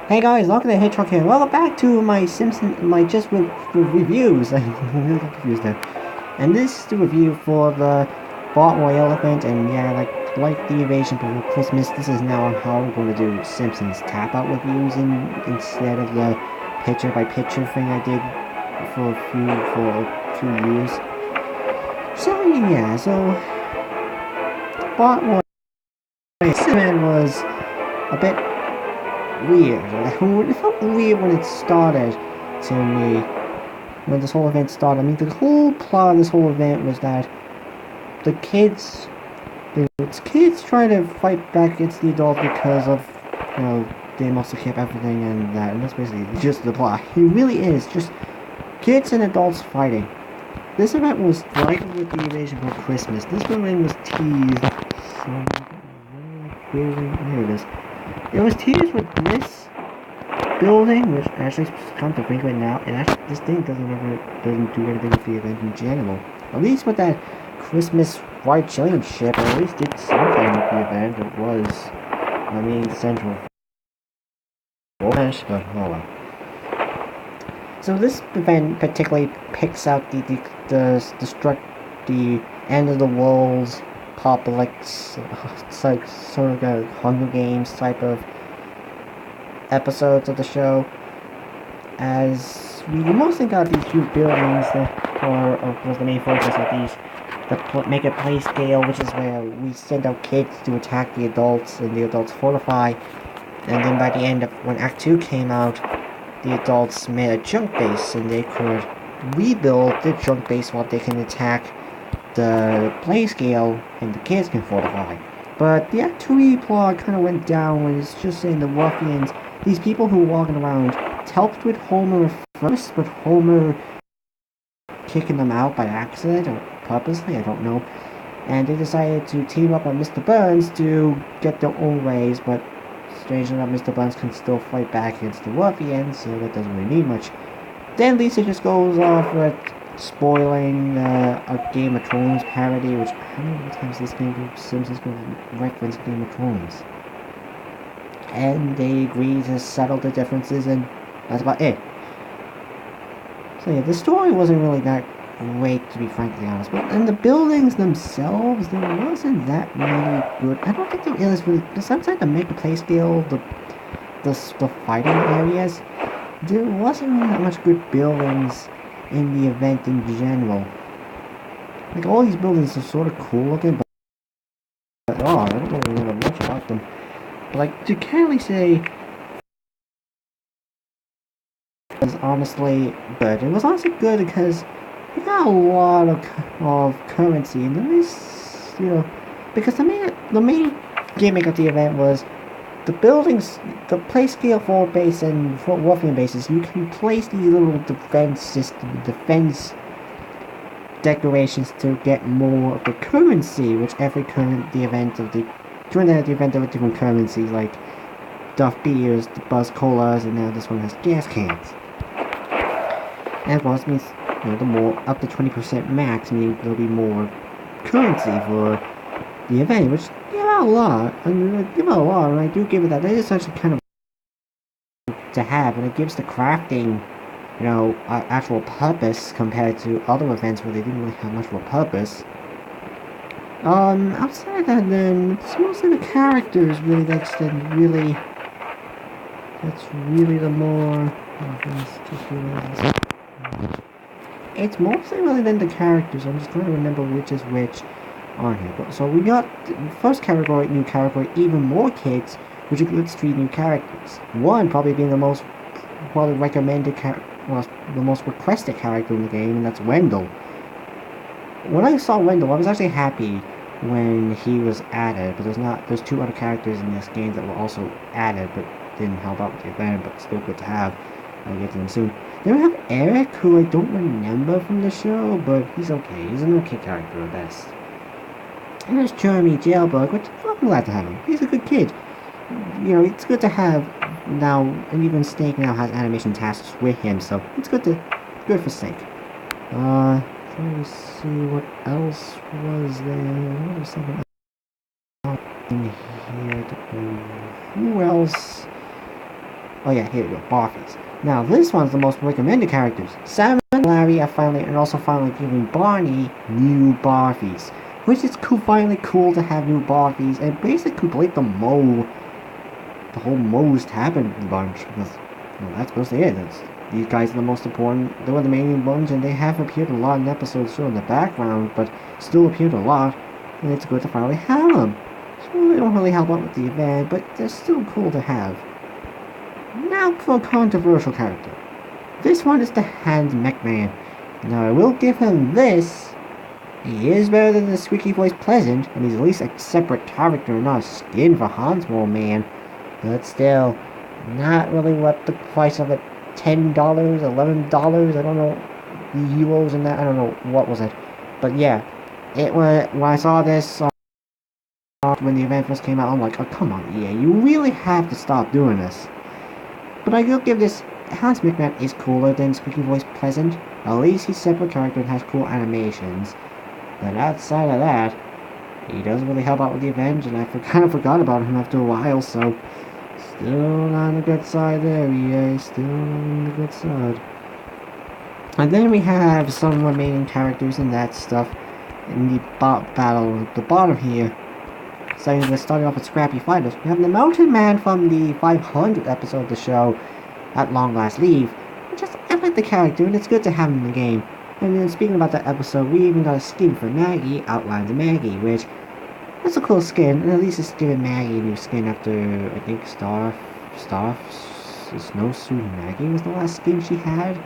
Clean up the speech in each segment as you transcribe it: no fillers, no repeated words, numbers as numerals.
Hey guys, Lorcan the Hedgehog here. Welcome back to my Simpsons, my reviews. I'm really confused there. And this is the review for the Bart Royale event, and yeah, like the Invasion before Christmas, this is now how we're going to do Simpsons tap-out reviews instead of the picture-by-picture thing I did for a few years. So yeah, Bart Royale was a bit weird. It felt weird when it started to me. When this whole event started. I mean, the whole plot of this whole event was that the kids trying to fight back against the adults because of, they must have kept everything and that. And that's basically just the plot. It really is just kids and adults fighting. This event was right with the Invasion for Christmas. This event was teased. There it is. It was teased with this building, which actually, come to think of it now, this thing doesn't do anything with the event in general. At least with that Christmas white chilling ship, it at least did something with the event. It was, central focus, but oh well. So this event particularly picks out the end of the world, apocalypse, it's like sort of a Hunger Games type of episodes of the show, as we mostly got these huge buildings that was the main focus of these, make a play scale, which is where we send out kids to attack the adults and the adults fortify, and then by the end of when Act 2 came out, the adults made a junk base and they could rebuild the junk base while they can attack the play scale and the kids can fortify. But the Act 2 plot kind of went down when it's just saying the ruffians, these people who were walking around, helped with Homer first, but Homer kicking them out by accident or purposely, I don't know. And they decided to team up with Mr. Burns to get their own ways, but strangely enough, Mr. Burns can still fight back against the ruffians, so that doesn't really mean much. Then Lisa just goes off with spoiling a Game of Thrones parody, which how many times this Simpsons going to reference Game of Thrones? And they agree to settle the differences, and that's about it. So yeah, the story wasn't really that great, to be frankly honest. But in the buildings themselves, there wasn't that many good. I don't think there is really. Besides like the make a play scale, the fighting areas, there wasn't really that much good buildings in the event in general. Like all these buildings are sort of cool looking, but I don't really remember much about them. But like to clearly say, it was honestly good. It was honestly good because we got a lot of currency, and then this, because the main gimmick of the event was the buildings, the play scale for base and for ruffian bases. You can place these little defense decorations to get more of the currency, which during the event there were different currencies like Duff beers, the Buzz colas, and now this one has gas cans. And of course means the more up to 20% max means there'll be more currency for the event, which give out a lot. And I do give it that. That is such a kind of to have, and it gives the crafting, actual purpose compared to other events where they didn't really have much of a purpose. Outside of that, then it's mostly the characters really that's really the more. It's mostly really then the characters. I'm just trying to remember which is which on here. So we got the first category, new category, even more kids, which includes 3 new characters. One probably being the most recommended the most requested character in the game, and that's Wendell. When I saw Wendell, I was actually happy when he was added, but there's 2 other characters in this game that were also added, but didn't help out with the event, but still good to have. I'll get to them soon. Then we have Eric, who I don't remember from the show, but he's okay. He's an okay character at best. And there's Jeremy Jailbug, which I'm glad to have him. He's a good kid. It's good to have now, and even Snake now has animation tasks with him, so it's good for Snake. Trying to see what else was there. What was something else in here? Who else Oh yeah, here we go, Barfies. Now this one's the most recommended characters. Sam and Larry are finally giving Barney new Barfies. Which is finally cool to have new Barfies and basically complete the whole most happened bunch, because well, that's mostly it. These guys are the most important. They were the main ones, and they have appeared a lot in episodes still in the background, but still appeared a lot, and it's good to finally have them. So they don't really help out with the event, but they're still cool to have. Now for a controversial character. This one is the Hans McMahon. Now I will give him this. He is better than the squeaky voice Pleasant, and he's at least a separate character and not a skin for Hans Man. But still, not really what the price of it, $10, $11, I don't know, the euros and that, I don't know, what was it. But yeah, it was, when I saw this, when the event first came out, I'm like, oh come on EA, you really have to stop doing this. But I will give this, Hans McMahon is cooler than Squeaky Voice Pleasant. At least he's a separate character and has cool animations. But outside of that, he doesn't really help out with the event, and I kind of forgot about him after a while, so still on the good side there, EA, still on the good side. And then we have some remaining characters and that stuff in the battle at the bottom here. So we're starting off with Scrappy Fighters. We have the Mountain Man from the 500th episode of the show, At Long Last Leave. I like the character, and it's good to have him in the game. And then speaking about that episode, we even got a skin for Maggie, Outlines of Maggie, which that's a cool skin, and at least it's giving Maggie a new skin after, I think, Snowsuit Maggie was the last skin she had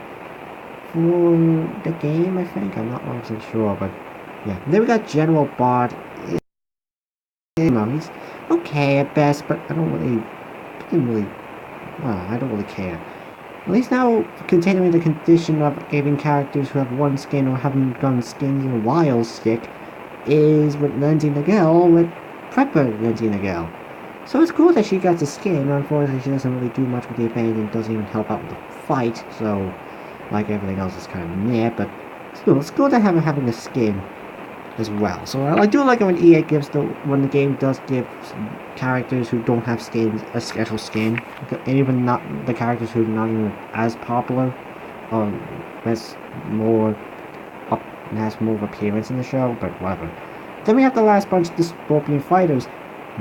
for the game, I think. I'm not 100% sure, but yeah. And then we got General Bart. He's okay at best, but I don't really care. At least now, continuing the condition of giving characters who have one skin or haven't done skins in a while stick, is with Lindsay Nagel, with Prepper Lindsay Nagel. So it's cool that she got the skin. Unfortunately, she doesn't really do much with the event and doesn't even help out with the fight, so like everything else is kind of meh, but still, it's cool to have her having a skin as well. So I do like it when EA when the game does give characters who don't have skins a special skin, and even not the characters who are not even as popular, has more of appearance in the show, but whatever. Then we have the last bunch, the Scorpion Fighters.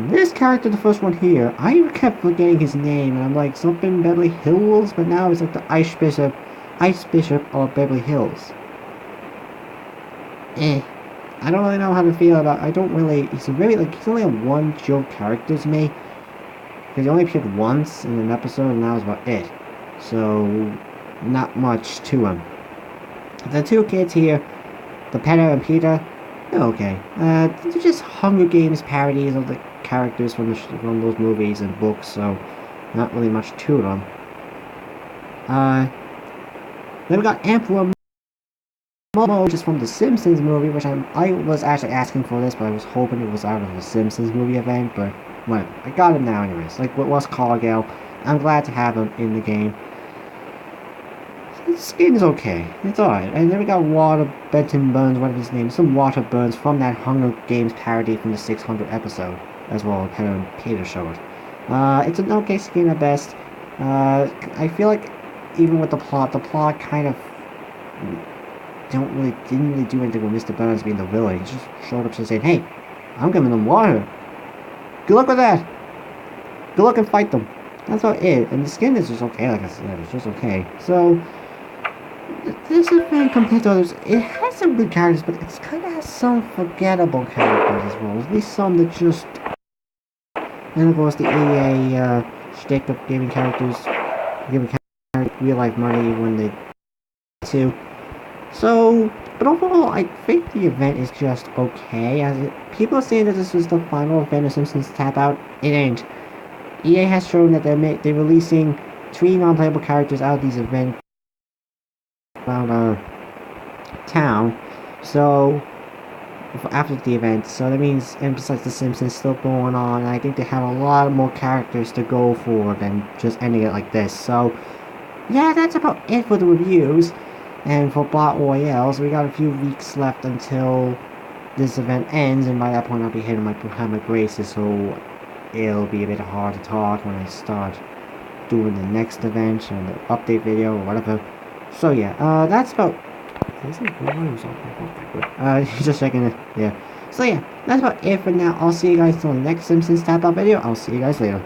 This character, the first one here, I kept forgetting his name, and I'm like something Beverly Hills, but now it's like the Ice Bishop of Beverly Hills. I don't really know how to feel about. He's only a one joke character to me. Because he only appeared once in an episode, and that was about it. So, not much to him. The two kids here, the Peter and Peter, they're okay. They're just Hunger Games parodies of the characters from those movies and books, so not really much to them. Then we got Emperor Momo, just from the Simpsons movie, which I was actually asking for this, but I was hoping it was out of the Simpsons movie event, but whatever. I got him now anyways. Like what was Cargill. I'm glad to have him in the game. His skin's okay. It's alright. And then we got Benton Burns, whatever his name is, some Water Burns from that Hunger Games parody from the 600th episode, as well as Peter showed. It's an okay skin at best. I feel like even with the plot kind of didn't really do anything with Mr. Burns being the villain. He just showed up and said, hey, I'm giving them water. Good luck with that. Good luck and fight them. That's about it. And the skin is just okay, like I said, it's just okay. So, this event compared to others, it has some good characters, but it kind of has some forgettable characters as well. At least some that just... And of course the EA shtick of giving characters real life money when they to. So, but overall, I think the event is just okay. People are saying that this was the final event of Simpsons Tap Out. It ain't. EA has shown that they're releasing 3 non-playable characters out of these events around our town. So, after the event, so that means, and besides the Simpsons still going on, I think they have a lot more characters to go for than just ending it like this. So, yeah, that's about it for the reviews. And for Royale, so we got a few weeks left until this event ends, and by that point I'll be hitting my braces, so it'll be a bit hard to talk when I start doing the next event or the update video or whatever. So yeah, that's about. Just checking it. Yeah. So yeah, that's about it for now. I'll see you guys till the next Simpsons tap out video. I'll see you guys later.